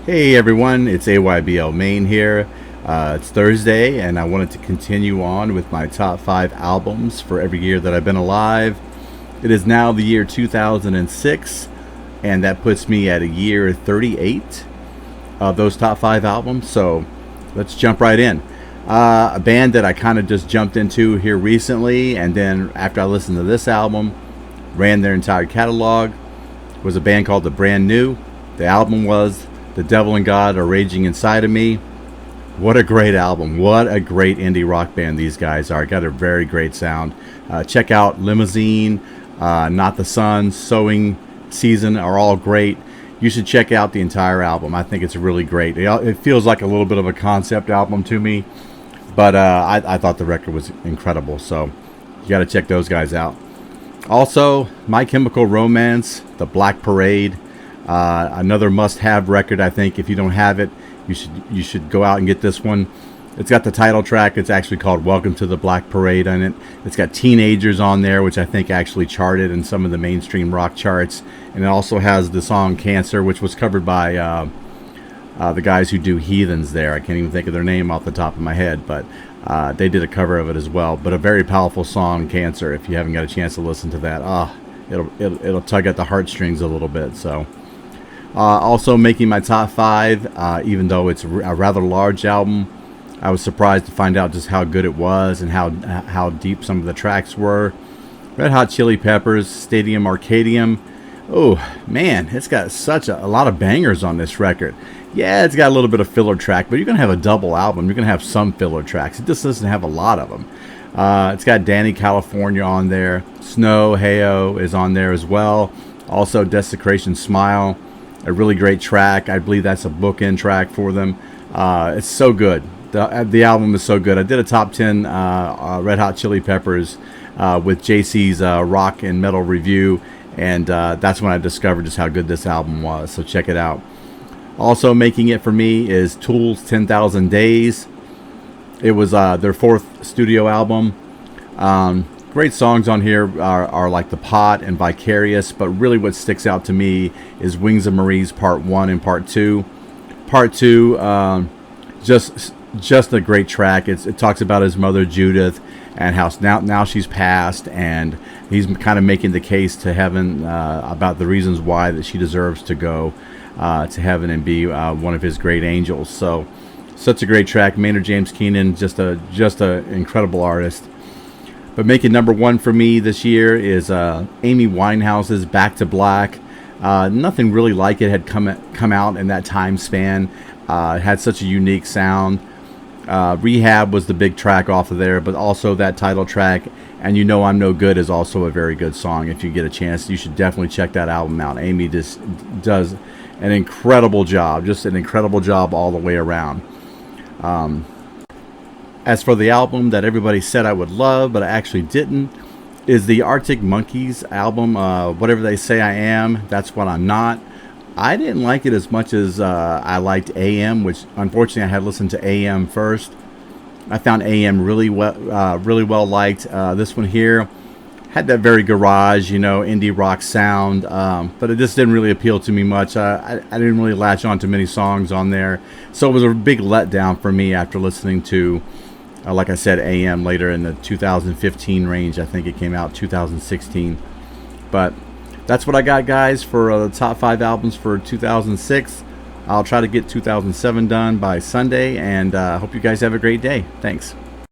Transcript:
Hey everyone, it's AYBL Main here. It's Thursday, and I wanted to continue on with my top 5 albums for every year that I've been alive. It is now the year 2006, and that puts me at a year 38 of those top 5 albums. So let's jump right in. A band that I kind of just jumped into here recently, and then after I listened to this album, ran their entire catalog, was a band called The Brand New. The album was The Devil and God Are Raging Inside of Me. What a great album. What a great indie rock band these guys are. Got a very great sound. Check out Limousine, Not the Sun, Sowing Season are all great. You should check out the entire album. I think it's really great. It feels like a little bit of a concept album to me, but I thought the record was incredible. So you got to check those guys out. Also, My Chemical Romance, The Black Parade. Another must-have record. I think if you don't have it, you should go out and get this one. It's got the title track. It's actually called Welcome to the Black Parade on it. It's got Teenagers on there, which I think actually charted in some of the mainstream rock charts. And it also has the song Cancer, which was covered by the guys who do Heathens there. I can't even think of their name off the top of my head, but they did a cover of it as well. But a very powerful song, Cancer. If you haven't got a chance to listen to that, it'll tug at the heartstrings a little bit. So. Also making my top 5, even though it's a rather large album, I was surprised to find out just how good it was and how deep some of the tracks were. Red Hot Chili Peppers, Stadium Arcadium. Oh man, it's got such a lot of bangers on this record. Yeah, it's got a little bit of filler track, but you're going to have a double album. You're going to have some filler tracks. It just doesn't have a lot of them. It's got Danny California on there. Snow, Heyo is on there as well. Also Desecration Smile. A really great track. I believe that's a bookend track for them. It's so good. The album is so good. I did a top 10 Red Hot Chili Peppers with JC's rock and metal review, and that's when I discovered just how good this album was. So check it out. Also making it for me is Tool's 10,000 Days. It was their 4th studio album. Great songs on here are like The Pot and Vicarious, but really what sticks out to me is Wings of Marie's Part 1 and Part 2. Part 2, just a great track. It talks about his mother Judith and how now she's passed, and he's kind of making the case to heaven about the reasons why that she deserves to go to heaven and be one of his great angels. So such a great track. Maynard James Keenan, just a incredible artist. But making number 1 for me this year is Amy Winehouse's Back to Black. Nothing really like it had come out in that time span. It had such a unique sound. Rehab was the big track off of there, but also that title track, and You Know I'm No Good is also a very good song. If you get a chance, you should definitely check that album out. Amy just does an incredible job, just an incredible job all the way around. As for the album that everybody said I would love, but I actually didn't, is the Arctic Monkeys album, Whatever They Say I Am, That's What I'm Not. I didn't like it as much as I liked AM, which unfortunately I had listened to AM first. I found AM really well liked. This one here had that very garage, indie rock sound, but it just didn't really appeal to me much. I didn't really latch on to many songs on there, so it was a big letdown for me after listening to like I said, AM later in the 2015 range. I think it came out 2016. But that's what I got, guys, for the top 5 albums for 2006. I'll try to get 2007 done by Sunday, and hope you guys have a great day. Thanks.